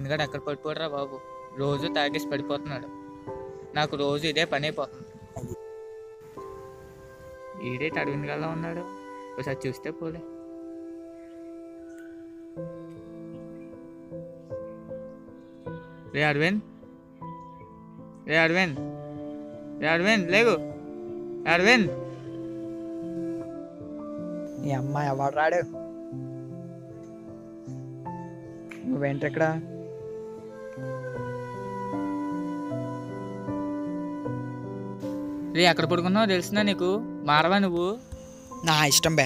అరవింద్ గారు ఎక్కడ పడిపోడరా బాబు, రోజు తాగేసి పడిపోతున్నాడు. నాకు రోజు ఇదే పని అయిపోతుంది. ఈడేటి అరవింద్ గారిలో ఉన్నాడు, ఒకసారి చూస్తే పోలే. రే అరవింద్, రే అరవింద్, రే అరవింద్ లేగు, అరవింద్. ఈ అమ్మాయి ఎవడు రాడు, నువ్వేంటి ఇక్కడ? రే ఎక్కడ పడుకున్నావు తెలుసునా నీకు? మారవా నువ్వు? నా ఇష్టం బే,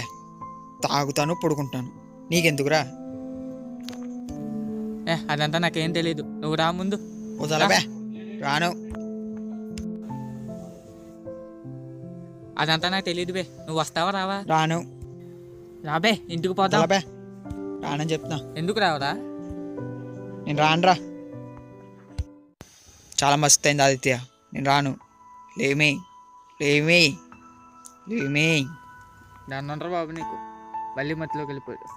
తాగుతాను పడుకుంటాను, నీకెందుకురా? అదంతా నాకేం తెలీదు, నువ్వు రా ముందు. వదల బే, రాను. అదంతా నాకు తెలీదు బే, నువ్వు వస్తావా రావా? రాను. రాబే, ఇంటికి పోతా బే, రానని చెప్తున్నా. ఎందుకు రావరా? నేను రానురా, చాలా మస్తు అయింది ఆదిత్య, నేను రాను. లేమి లేమి లేమి దాన్ని ఉండరు బాబు, నీకు మళ్ళీ మధ్యలోకి వెళ్ళిపోయాడు.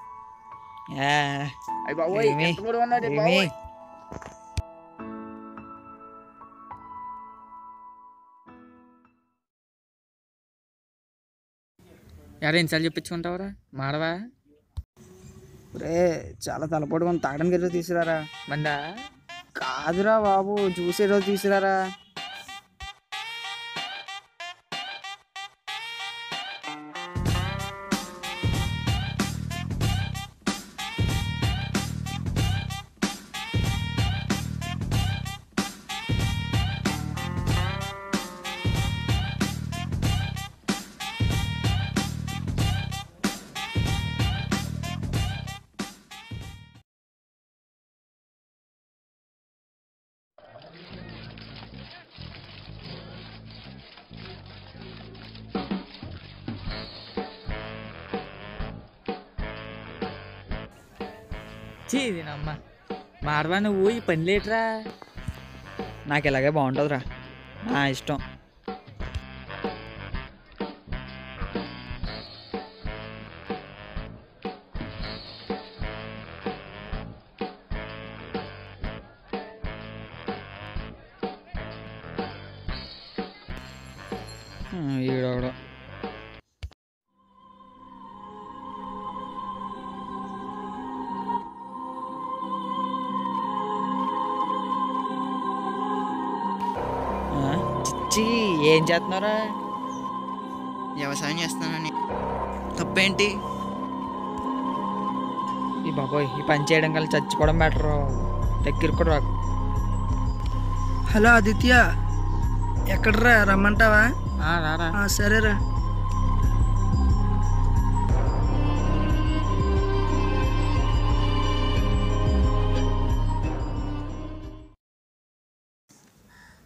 యారా ఇన్సార్లు చెప్పించుకుంటావరా? మాడవా? రే చాలా తలపడుకొని తాగడానికి రోజు తీసుకురారా. మందా? కాదురా బాబు, చూసే రోజు తీసుకురారా. చీదినమ్మ మాడవా, నువ్వు ఈ పని లేట్రా. నాకు ఇలాగే బాగుంటుందిరా, నా ఇష్టం. ఈడవడం ఏం చేస్తున్నారా? వ్యవసాయం చేస్తానని. తప్పేంటి? ఈ బాబోయ్, ఈ పని చేయడం కల్లా చచ్చిపోవడం బెటర్, దగ్గర కూడా రాకు. హలో ఆదిత్య, ఎక్కడరా, రమ్మంటావా? రారా. సరేరా.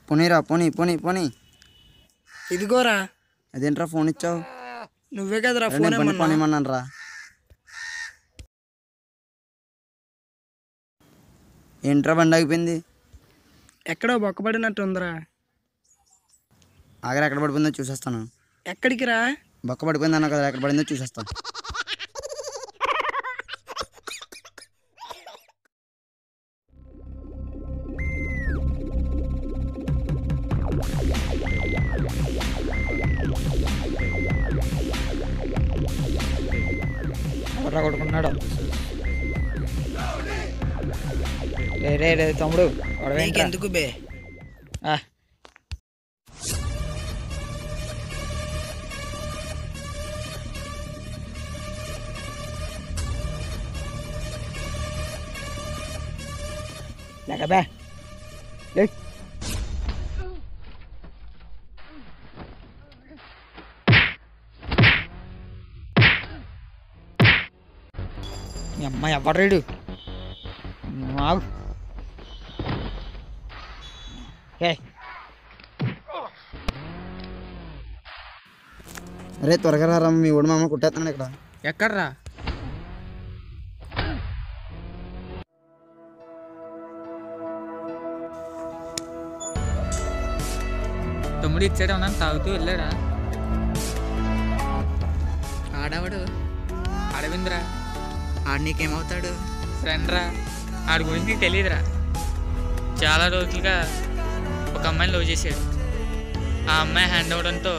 పోనీరా, పోనీ పోనీ పోనీ. ఇదిగోరా. అదేంట్రా ఫోన్ ఇచ్చావు? నువ్వే కదరా ఫోన్ పోనీమన్నాను రా. ఏంట్రా బండి ఆగిపోయింది? ఎక్కడో బొక్కబడినట్టు ఉందిరా. ఆగరా, ఎక్కడ పడిపోయిందో చూసేస్తాను. ఎక్కడికి రా? బొక్క పడిపోయింది అన్నా కదా, ఎక్కడ పడిందో చూసేస్తాను. ఎవర్రా కొడుకున్నాడు? రే రే తమ్ముడు, ఎందుకు బే? లేక బే, లే. మీ అమ్మాయి ఎవడ్రాడు? ఆగు. అరే త్వరగా రా, మీ ఊడి మామ కుట్టేస్తున్నాడు ఇక్కడ. ఎక్కడ్రా? తమ్ముడు ఇచ్చాడు అన్నా, తాగుతూ వెళ్ళాడా? ఆడవాడు అరవింద్రా. ఆడు నీకేమవుతాడు? ఫ్రెండ్ రా, ఆడి గురించి నీకు తెలియదురా. చాలా రోజులుగా ఒక అమ్మాయిని లవ్ చేశాడు. ఆ అమ్మాయి హ్యాండ్ అవడంతో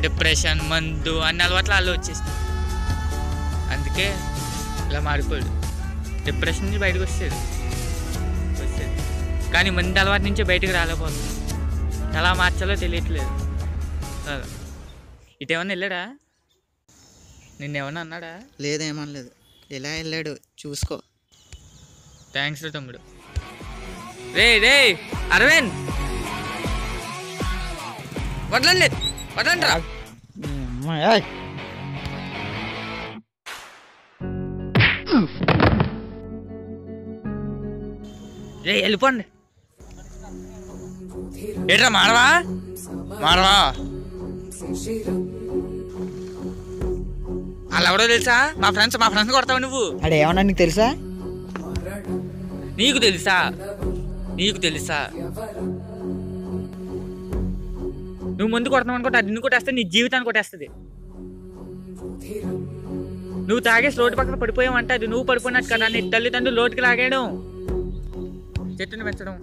డిప్రెషన్, మందు అన్ని అలవాట్లు వాళ్ళు వచ్చేస్తాయి. అందుకే ఇలా మారిపోయాడు. డిప్రెషన్ నుంచి బయటకు వచ్చాడు. కానీ మంది అలవాటు నుంచి బయటకు రాలేకపోతుంది. ఎలా మార్చాలో తెలియట్లేదు. ఇటేమన్నా వెళ్ళాడా? నిన్నేమన్నా అన్నాడా? లేదేమనలేదు. ఇలా వెళ్ళాడు, చూసుకో. థ్యాంక్స్ రా తమ్ముడు. రే రే అరవింద్, వదలండి వదలండి రా. రే వెళ్ళిపోండి. ఏట్రా మాడవా మాడవా? వాళ్ళు ఎవడో తెలుసా? మా ఫ్రెండ్స్ కొడతావు నువ్వు. అడే ఏమన్నా నీకు తెలుసా? నీకు తెలుసా? నువ్వు ముందు కొడతావు అనుకుంటే అది నిన్ను కొట్టేస్తే నీ జీవితాన్ని కొట్టేస్తుంది. నువ్వు తాగేసి రోడ్డు పక్కన పడిపోయావంటే అది నువ్వు పడిపోయినట్టు కదా. నీ తల్లిదండ్రులు రోడ్డుకి లాగేయడం, చెట్టుని పెంచడం,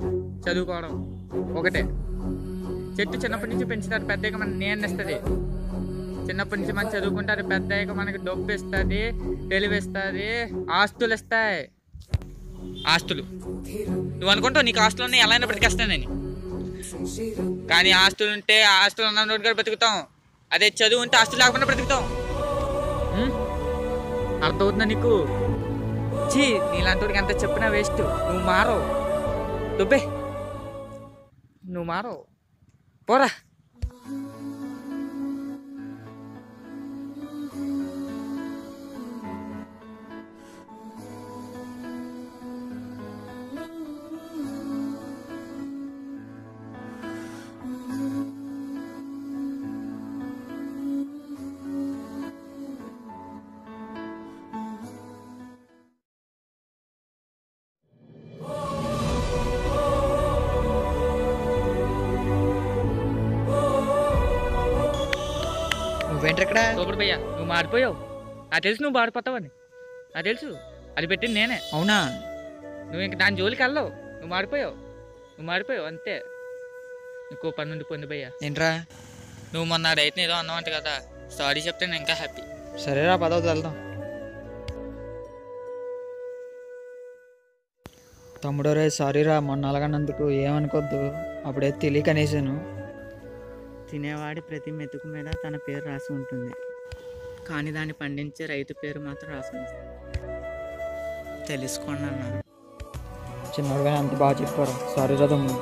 చదువుకోవడం ఒకటే. చెట్టు చిన్నప్పటి నుంచి పెంచుతారు, పెద్దగా మన నేర్నిస్తుంది. చిన్నప్పటి నుంచి మనం చదువుకుంటారు, పెద్దగా మనకి డబ్బు ఇస్తుంది, తెలివిస్తుంది, ఆస్తులు ఇస్తాయి. ఆస్తులు నువ్వు అనుకుంటావు నీకు ఆస్తులు ఉన్నాయి, ఎలా అయినా బ్రతికేస్తానని. కానీ ఆస్తులు ఉంటే ఆస్తులు ఉన్న నోటి కూడా బ్రతుకుతాం. అదే చదువు ఉంటే ఆస్తులు లేకుండా బ్రతుకుతాం. అర్థమవుతుందా నీకు? చీ, నీలాంటి ఎంత చెప్పినా వేస్ట్. నువ్వు మారవు. దుబ్బే, నువ్వు మారవు. పోరా. నువ్వేంటి ఇక్కడ? సూపర్ భయ్యా, నువ్వు మారిపోయావు. నాకు తెలుసు నువ్వు మారిపోతావని. నాకు తెలుసు, అది పెట్టింది నేనే. అవునా? నువ్వు ఇంక దాని జోలికి వెళ్ళవు. నువ్వు మారిపోయావు అంతే. నీకు పని ఉండిపోయింది భయ్యా. ఏంట్రా? నువ్వు మొన్న అయితే ఏదో అన్నావంట కదా, సారీ చెప్తే నేను ఇంకా హ్యాపీ. సరేరా, పదవుతుంది వెళ్దాం. తమ్ముడు రే, సారీరా మొన్న అలాగన్నందుకు ఏమనుకోద్దు. అప్పుడే తెలియక అనేసాను. తినేవాడి ప్రతి మెతుకు మీద తన పేరు రాసి ఉంటుంది, కానీ దాన్ని పండించే రైతు పేరు మాత్రం రాసింది. తెలుసుకోండి అన్నారు. చిన్నవాడు అంత బాగా చెప్పారు. సారీరా తమ్ముడు.